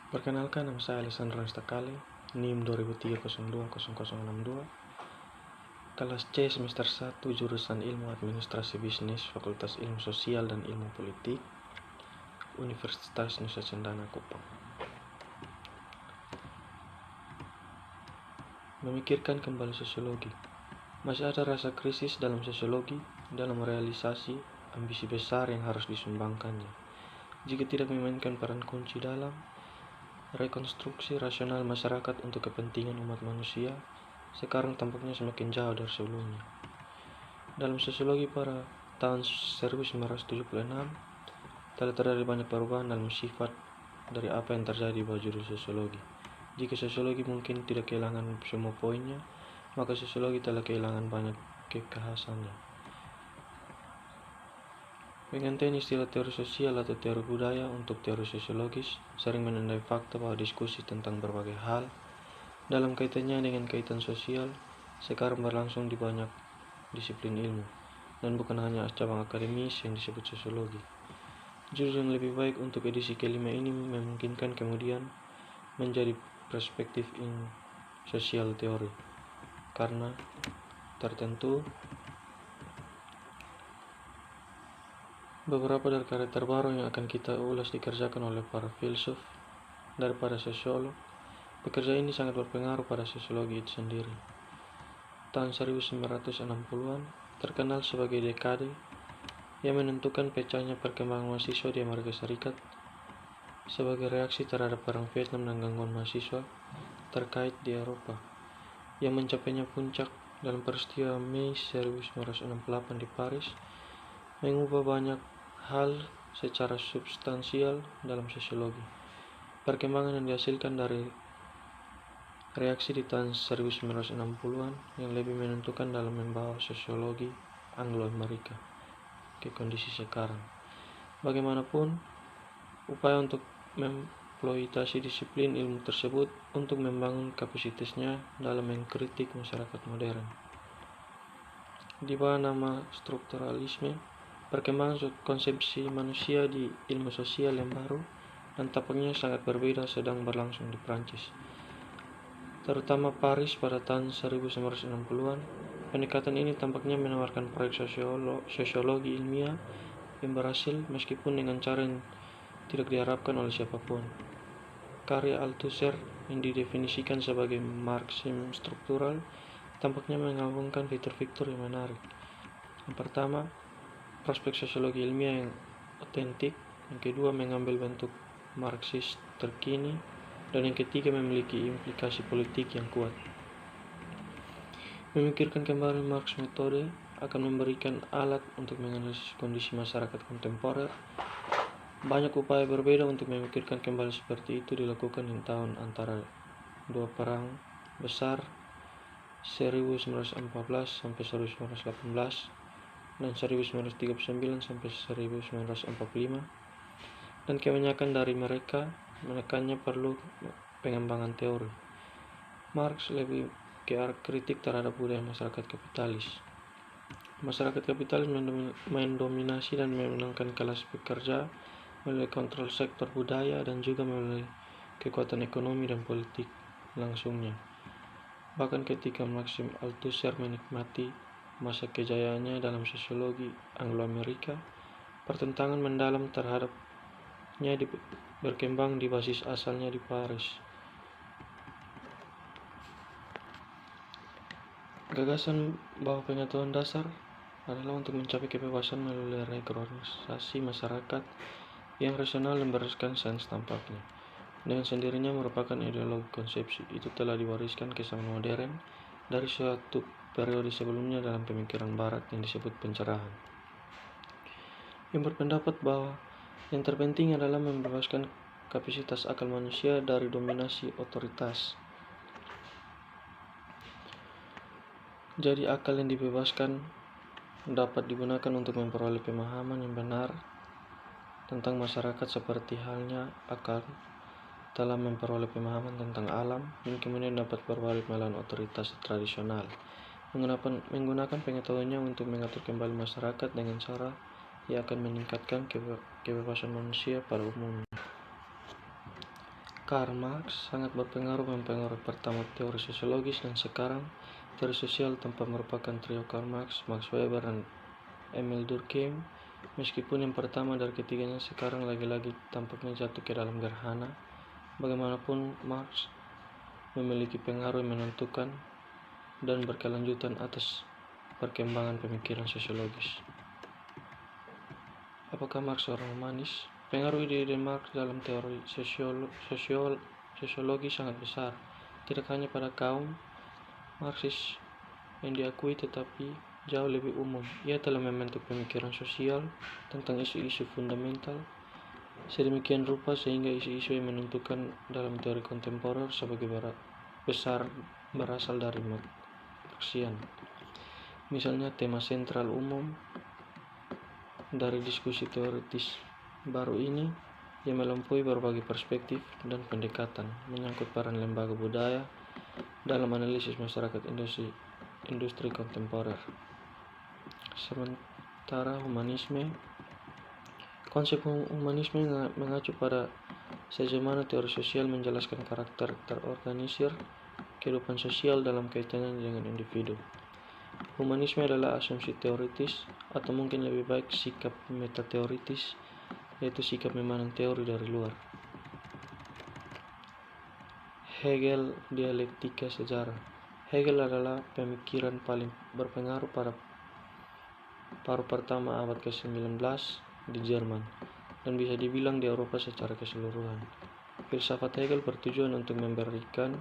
Perkenalkan, nama saya Alessandro Nestakale, NIM 2003020062, kelas C semester 1, jurusan Ilmu Administrasi Bisnis, Fakultas Ilmu Sosial dan Ilmu Politik, Universitas Nusa Cendana Kupang. Memikirkan kembali sosiologi. Masih ada rasa krisis dalam sosiologi, dalam realisasi ambisi besar yang harus disumbangkannya. Jika tidak memainkan peran kunci dalam rekonstruksi rasional masyarakat untuk kepentingan umat manusia, sekarang tampaknya semakin jauh dari sebelumnya. Dalam sosiologi pada tahun 1976, telah terjadi banyak perubahan dalam sifat dari apa yang terjadi di bawah judul sosiologi. Jika sosiologi mungkin tidak kehilangan semua poinnya, maka sosiologi telah kehilangan banyak kekhasannya. Penggantian istilah teori sosial atau teori budaya untuk teori sosiologis sering menandai fakta bahwa diskusi tentang berbagai hal dalam kaitannya dengan kaitan sosial sekarang berlangsung di banyak disiplin ilmu, dan bukan hanya cabang akademis yang disebut sosiologi. Judul yang lebih baik untuk edisi kelima ini memungkinkan kemudian menjadi perspektif in social theory, karena tertentu beberapa dari karya terbaru yang akan kita ulas dikerjakan oleh para filsuf daripada sosiolog. Pekerjaan ini sangat berpengaruh pada sosiologi itu sendiri. Tahun 1960-an terkenal sebagai dekade yang menentukan pecahnya perkembangan mahasiswa di Amerika Serikat sebagai reaksi terhadap perang Vietnam dan gangguan mahasiswa terkait di Eropa, yang mencapainya puncak dalam peristiwa Mei 1968 di Paris, mengubah banyak hal secara substansial dalam sosiologi. Perkembangan yang dihasilkan dari reaksi di tahun 1960-an yang lebih menentukan dalam membawa sosiologi Anglo-Amerika ke kondisi sekarang. Bagaimanapun, upaya untuk mengeksploitasi disiplin ilmu tersebut untuk membangun kapasitasnya dalam mengkritik masyarakat modern. Di bawah nama strukturalisme, perkembangan konsepsi manusia di ilmu sosial yang baru dan tampaknya sangat berbeda sedang berlangsung di Prancis, terutama Paris pada tahun 1960-an. Pendekatan ini tampaknya menawarkan proyek sosiologi ilmiah yang berhasil meskipun dengan cara yang tidak diharapkan oleh siapapun. Karya Althusser yang didefinisikan sebagai Marxisme struktural tampaknya menggabungkan fitur-fitur yang menarik. Yang pertama, prospek sosiologi ilmiah yang otentik. Yang kedua, mengambil bentuk Marxis terkini. Dan yang ketiga, memiliki implikasi politik yang kuat. Memikirkan kembali Marx metode akan memberikan alat untuk menganalisis kondisi masyarakat kontemporer. Banyak upaya berbeda untuk memikirkan kembali seperti itu dilakukan di tahun antara dua perang besar 1914 sampai 1918 dan 1939 sampai 1945, dan kebanyakan dari mereka menekannya perlu pengembangan teori. Marx lebih ke arah kritik terhadap budaya masyarakat kapitalis. Masyarakat kapitalis mendominasi dan memenangkan kelas pekerja melalui kontrol sektor budaya dan juga melalui kekuatan ekonomi dan politik langsungnya. Bahkan ketika Maxim Althusser menikmati masa kejayaannya dalam sosiologi Anglo-Amerika, pertentangan mendalam terhadapnya berkembang di basis asalnya di Paris. Gagasan bahwa pengetahuan dasar adalah untuk mencapai kebebasan melalui reorganisasi masyarakat yang rasional dan berdasarkan sains tampaknya dengan sendirinya merupakan ideologi konsepsi itu telah diwariskan ke zaman modern dari suatu periode sebelumnya dalam pemikiran barat yang disebut pencerahan, yang berpendapat bahwa yang terpenting adalah membebaskan kapasitas akal manusia dari dominasi otoritas. Jadi akal yang dibebaskan dapat digunakan untuk memperoleh pemahaman yang benar tentang masyarakat, seperti halnya akal telah memperoleh pemahaman tentang alam dan kemudian dapat berbalik melawan otoritas tradisional, menggunakan pengetahuannya untuk mengatur kembali masyarakat dengan cara yang akan meningkatkan kebebasan manusia pada umumnya. Karl Marx sangat mempengaruhi pertama teori sosiologis dan sekarang teori sosial tanpa merupakan trio Karl Marx, Max Weber, dan Emil Durkheim. Meskipun yang pertama dari ketiganya sekarang lagi-lagi tampaknya jatuh ke dalam gerhana, bagaimanapun Marx memiliki pengaruh yang menentukan dan berkelanjutan atas perkembangan pemikiran sosiologis. Apakah Marx seorang humanis? Pengaruh ide-ide Marx dalam teori sosiologi sangat besar, tidak hanya pada kaum Marxis yang diakui tetapi jauh lebih umum. Ia telah membentuk pemikiran sosial tentang isu-isu fundamental sedemikian rupa sehingga isu-isu yang menentukan dalam teori kontemporer sebagai besar berasal dari Marxian. Misalnya tema sentral umum dari diskusi teoritis baru ini yang melampaui berbagai perspektif dan pendekatan menyangkut peran lembaga budaya dalam analisis masyarakat industri kontemporer. Sementara konsep humanisme mengacu pada sejauh teori sosial menjelaskan karakter terorganisir kehidupan sosial dalam kaitannya dengan individu. Humanisme adalah asumsi teoritis, atau mungkin lebih baik sikap metateoritis, yaitu sikap memandang teori dari luar. Hegel, dialektika sejarah. Hegel adalah pemikiran paling berpengaruh pada paruh pertama abad ke-19 di Jerman, dan bisa dibilang di Eropa secara keseluruhan. Filsafat Hegel bertujuan untuk memberikan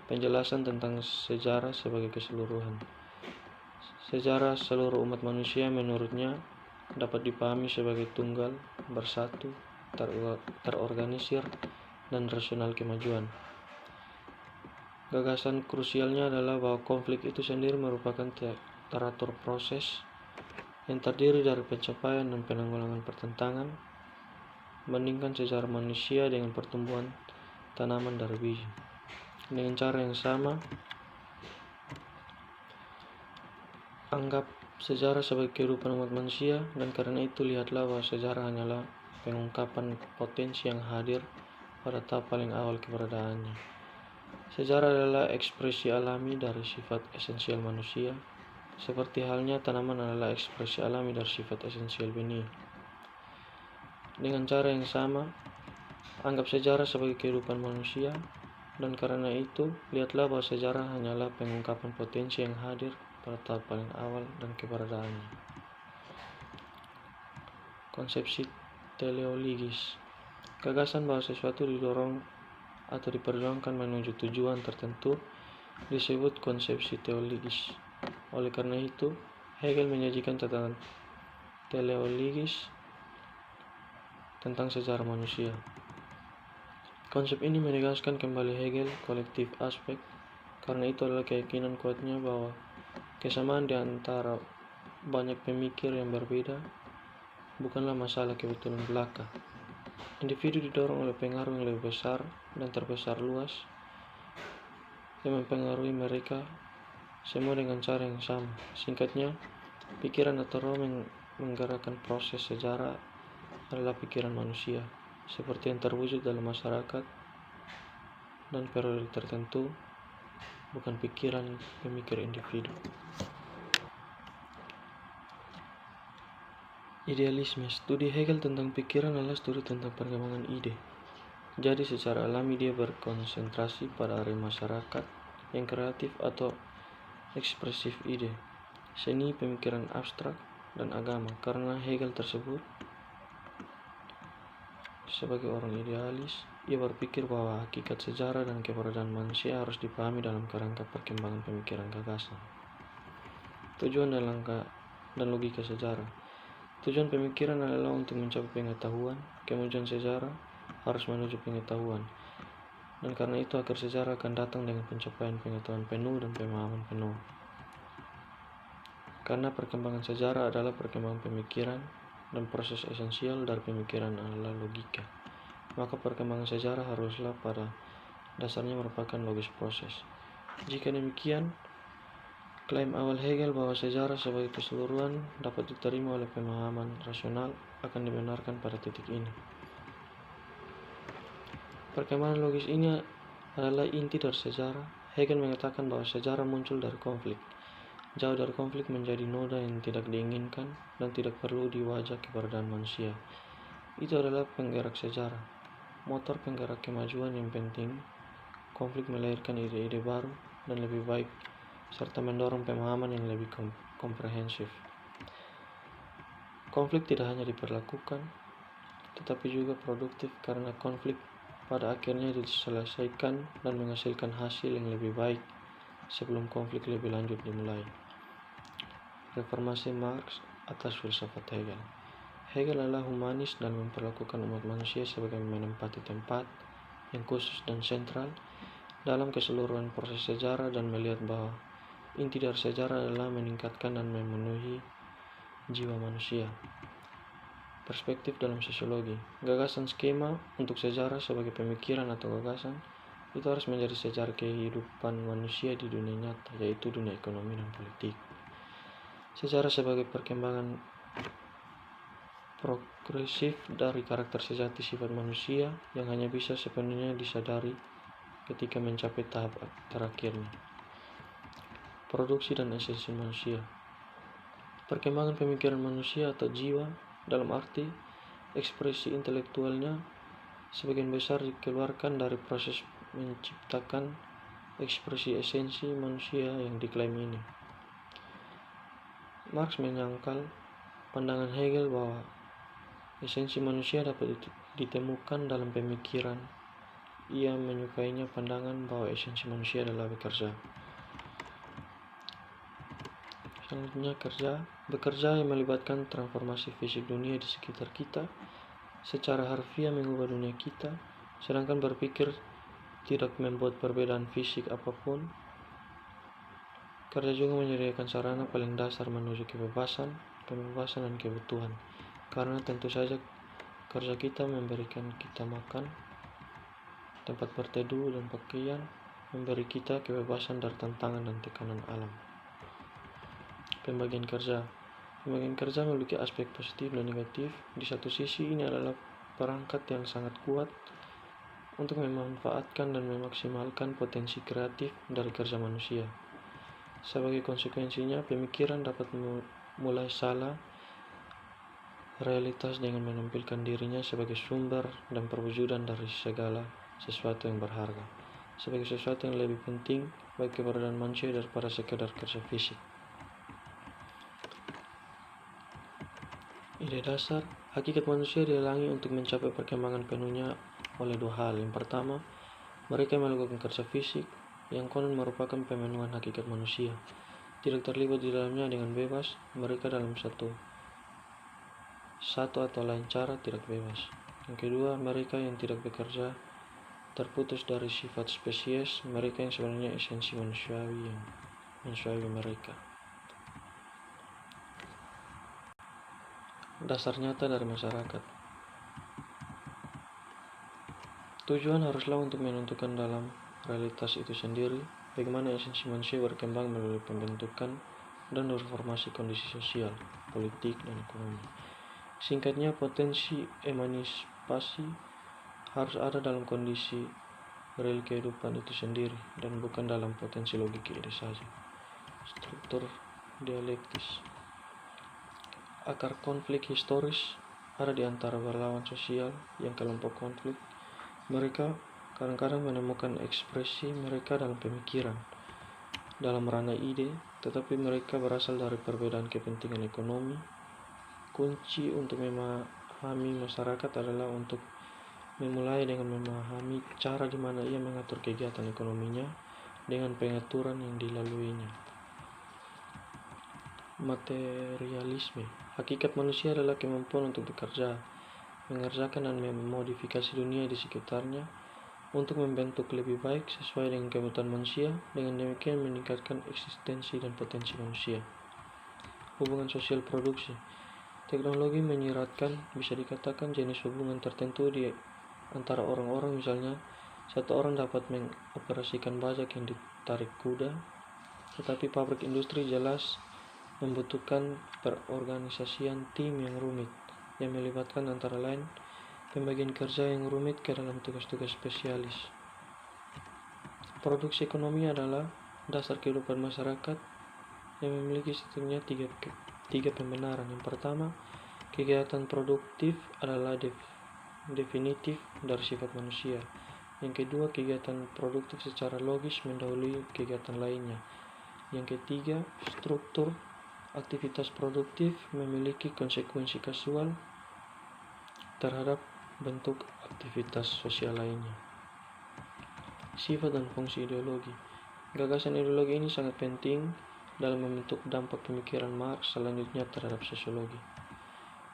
penjelasan tentang sejarah sebagai keseluruhan. Sejarah seluruh umat manusia menurutnya dapat dipahami sebagai tunggal, bersatu, terorganisir, dan rasional kemajuan. Gagasan krusialnya adalah bahwa konflik itu sendiri merupakan teratur proses yang terdiri dari pencapaian dan penanggulangan pertentangan, bandingkan sejarah manusia dengan pertumbuhan tanaman dari biji. Dengan cara yang sama, anggap sejarah sebagai kehidupan umat manusia, dan karena itu lihatlah bahwa sejarah hanyalah pengungkapan potensi yang hadir pada tahap paling awal keberadaannya. Sejarah adalah ekspresi alami dari sifat esensial manusia, seperti halnya tanaman adalah ekspresi alami dari sifat esensial benih. Dengan cara yang sama, anggap sejarah sebagai kehidupan manusia, dan karena itu lihatlah bahwa sejarah hanyalah pengungkapan potensi yang hadir pada tahap paling awal dan keberadaannya. Konsepsi teleologis. Gagasan bahwa sesuatu didorong atau diperjuangkan menuju tujuan tertentu disebut konsepsi teleologis. Oleh karena itu, Hegel menyajikan tatanan teleologis tentang sejarah manusia. Konsep ini menegaskan kembali Hegel kolektif aspek, karena itu adalah keyakinan kuatnya bahwa kesamaan di antara banyak pemikir yang berbeda bukanlah masalah kebetulan belaka. Individu didorong oleh pengaruh yang lebih besar dan terbesar luas yang mempengaruhi mereka semua dengan cara yang sama. Singkatnya, pikiran atau roh yang menggerakkan proses sejarah adalah pikiran manusia, seperti yang terwujud dalam masyarakat dan periode tertentu, bukan pikiran pemikir individu. Idealisme. Studi Hegel tentang pikiran adalah studi tentang perkembangan ide. Jadi secara alami dia berkonsentrasi pada area masyarakat yang kreatif atau ekspresif ide, seni, pemikiran abstrak, dan agama. Karena Hegel tersebut sebagai orang idealis, ia berpikir bahwa hakikat sejarah dan keberadaan manusia harus dipahami dalam kerangka perkembangan pemikiran gagasan, tujuan dan logika sejarah. Tujuan pemikiran adalah untuk mencapai pengetahuan, kemudian sejarah harus menuju pengetahuan, dan karena itu akhir sejarah akan datang dengan pencapaian pengetahuan penuh dan pemahaman penuh. Karena perkembangan sejarah adalah perkembangan pemikiran dan proses esensial dari pemikiran adalah logika, maka perkembangan sejarah haruslah pada dasarnya merupakan logis proses. Jika demikian, klaim awal Hegel bahwa sejarah sebagai keseluruhan dapat diterima oleh pemahaman rasional akan dibenarkan pada titik ini. Perkembangan logis ini adalah inti dari sejarah. Hegel mengatakan bahwa sejarah muncul dari konflik. Jauh dari konflik menjadi noda yang tidak diinginkan dan tidak perlu diwajah keberadaan manusia. Itu adalah penggerak sejarah, motor penggerak kemajuan yang penting. Konflik melahirkan ide-ide baru dan lebih baik, serta mendorong pemahaman yang lebih komprehensif. Konflik tidak hanya diperlakukan, tetapi juga produktif karena konflik pada akhirnya diselesaikan dan menghasilkan hasil yang lebih baik sebelum konflik lebih lanjut dimulai. Reformasi Marx atas filsafat Hegel. Hegel adalah humanis dan memperlakukan umat manusia sebagai menempati tempat yang khusus dan sentral dalam keseluruhan proses sejarah dan melihat bahwa inti dari sejarah adalah meningkatkan dan memenuhi jiwa manusia. Perspektif dalam sosiologi. Gagasan skema untuk sejarah sebagai pemikiran atau gagasan itu harus menjadi sejarah kehidupan manusia di dunia nyata, yaitu dunia ekonomi dan politik. Sejarah sebagai perkembangan progresif dari karakter sejati sifat manusia yang hanya bisa sepenuhnya disadari ketika mencapai tahap terakhirnya. Produksi dan esensi manusia. Perkembangan pemikiran manusia atau jiwa dalam arti ekspresi intelektualnya sebagian besar dikeluarkan dari proses menciptakan ekspresi esensi manusia yang diklaim ini. Marx menyangkal pandangan Hegel bahwa esensi manusia dapat ditemukan dalam pemikiran. Ia menyukainya pandangan bahwa esensi manusia adalah bekerja. Selanjutnya bekerja yang melibatkan transformasi fisik dunia di sekitar kita secara harfiah mengubah dunia kita, sedangkan berpikir tidak membuat perbedaan fisik apapun. Kerja juga menyediakan sarana paling dasar menuju kebebasan dan kebutuhan, karena tentu saja kerja kita memberikan kita makan, tempat berteduh dan pakaian, memberi kita kebebasan dari tantangan dan tekanan alam. Pembagian kerja memiliki aspek positif dan negatif. Di satu sisi ini adalah perangkat yang sangat kuat untuk memanfaatkan dan memaksimalkan potensi kreatif dari kerja manusia. Sebagai konsekuensinya, pemikiran dapat mulai salah realitas dengan menampilkan dirinya sebagai sumber dan perwujudan dari segala sesuatu yang berharga, sebagai sesuatu yang lebih penting bagi keberadaan manusia daripada sekedar kerja fisik. Ide dasar, hakikat manusia dihalangi untuk mencapai perkembangan penuhnya oleh dua hal. Yang pertama, mereka melakukan kerja fisik yang konon merupakan pemenuhan hakikat manusia, tidak terlibat di dalamnya dengan bebas. Mereka dalam satu atau lain cara tidak bebas. Yang kedua, mereka yang tidak bekerja terputus dari sifat spesies mereka yang sebenarnya esensi manusiawi mereka. Dasar nyata dari masyarakat. Tujuan haruslah untuk menentukan dalam realitas itu sendiri bagaimana esensi manusia berkembang melalui pembentukan dan reformasi kondisi sosial, politik, dan ekonomi. Singkatnya, potensi emansipasi harus ada dalam kondisi real kehidupan itu sendiri dan bukan dalam potensi logika ide saja. Struktur dialektis. Akar konflik historis ada di antara berlawan sosial yang kelompok konflik. Mereka kadang-kadang menemukan ekspresi mereka dalam pemikiran, dalam ranah ide, tetapi mereka berasal dari perbedaan kepentingan ekonomi. Kunci untuk memahami masyarakat adalah untuk memulai dengan memahami cara di mana ia mengatur kegiatan ekonominya dengan pengaturan yang dilaluinya. Materialisme. Hakikat manusia adalah kemampuan untuk bekerja, mengerjakan dan memodifikasi dunia di sekitarnya untuk membentuk lebih baik sesuai dengan kebutuhan manusia, dengan demikian meningkatkan eksistensi dan potensi manusia. Hubungan sosial produksi. Teknologi menyiratkan, bisa dikatakan, jenis hubungan tertentu di antara orang-orang. Misalnya, satu orang dapat mengoperasikan bajak yang ditarik kuda, tetapi pabrik industri jelas membutuhkan perorganisasian tim yang rumit, yang melibatkan antara lain pembagian kerja yang rumit ke dalam tugas-tugas spesialis. Produksi ekonomi adalah dasar kehidupan masyarakat yang memiliki setidaknya tiga pembenaran. Yang pertama, kegiatan produktif adalah definitif dari sifat manusia. Yang kedua, kegiatan produktif secara logis mendahului kegiatan lainnya. Yang ketiga, struktur aktivitas produktif memiliki konsekuensi kausal terhadap bentuk aktivitas sosial lainnya. Sifat dan fungsi ideologi. Gagasan ideologi ini sangat penting dalam membentuk dampak pemikiran Marx selanjutnya terhadap sosiologi.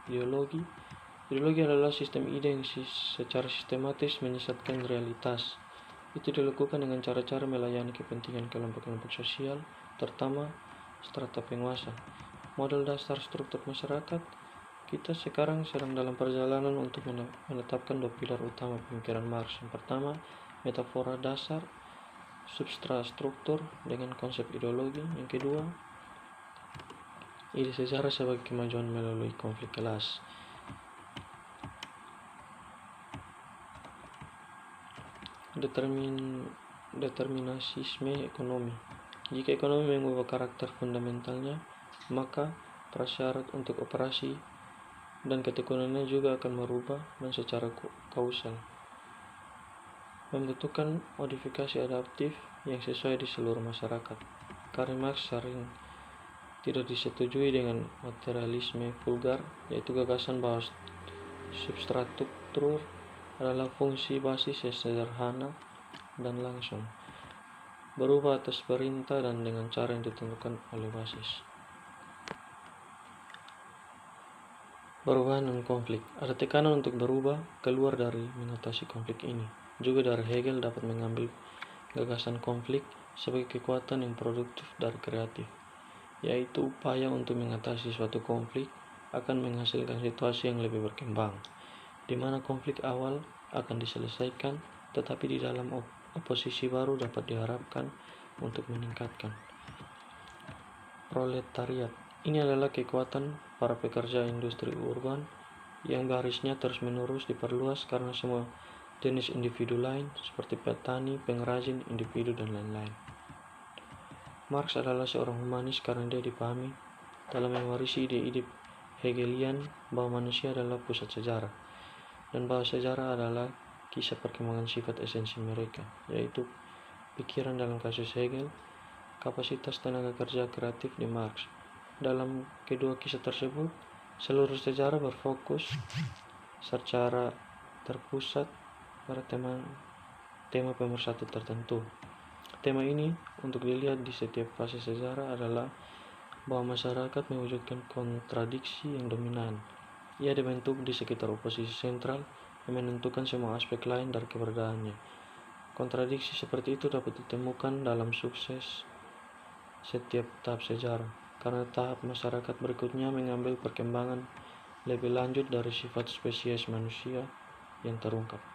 Ideologi adalah sistem ide yang secara sistematis menyesatkan realitas. Itu dilakukan dengan cara-cara melayani kepentingan kelompok-kelompok sosial, terutama strata penguasa. Model dasar struktur masyarakat, kita sekarang sedang dalam perjalanan untuk menetapkan dua pilar utama pemikiran Marx. Yang pertama, metafora dasar substrastruktur dengan konsep ideologi. Yang kedua, ide sejarah sebagai kemajuan melalui konflik kelas. Determinisme ekonomi. Jika ekonomi mengubah karakter fundamentalnya, maka prasyarat untuk operasi dan ketekunannya juga akan merubah dan secara kausal membutuhkan modifikasi adaptif yang sesuai di seluruh masyarakat. Karl Marx sering tidak disetujui dengan materialisme vulgar, yaitu gagasan bahwa substruktur adalah fungsi basis yang sederhana dan langsung, berubah atas perintah dan dengan cara yang ditentukan oleh basis. Perubahan dan konflik. Ada tekanan untuk berubah keluar dari mengatasi konflik ini. Juga dari Hegel dapat mengambil gagasan konflik sebagai kekuatan yang produktif dan kreatif, yaitu upaya untuk mengatasi suatu konflik akan menghasilkan situasi yang lebih berkembang, di mana konflik awal akan diselesaikan, tetapi di dalam oposisi baru dapat diharapkan untuk meningkatkan. Proletariat. Ini adalah kekuatan para pekerja industri urban yang barisnya terus-menerus diperluas karena semua jenis individu lain seperti petani, pengrajin, individu, dan lain-lain. Marx adalah seorang humanis karena dia dipahami dalam mewarisi ide-ide Hegelian bahwa manusia adalah pusat sejarah dan bahwa sejarah adalah kisah perkembangan sifat esensi mereka, yaitu pikiran dalam kasus Hegel, kapasitas tenaga kerja kreatif di Marx. Dalam kedua kisah tersebut, seluruh sejarah berfokus secara terpusat pada tema pemersatu tertentu. Tema ini untuk dilihat di setiap fase sejarah adalah bahwa masyarakat mewujudkan kontradiksi yang dominan. Ia dibentuk di sekitar oposisi sentral yang menentukan semua aspek lain dari keberadaannya. Kontradiksi seperti itu dapat ditemukan dalam sukses setiap tahap sejarah, karena tahap masyarakat berikutnya mengambil perkembangan lebih lanjut dari sifat spesies manusia yang terungkap.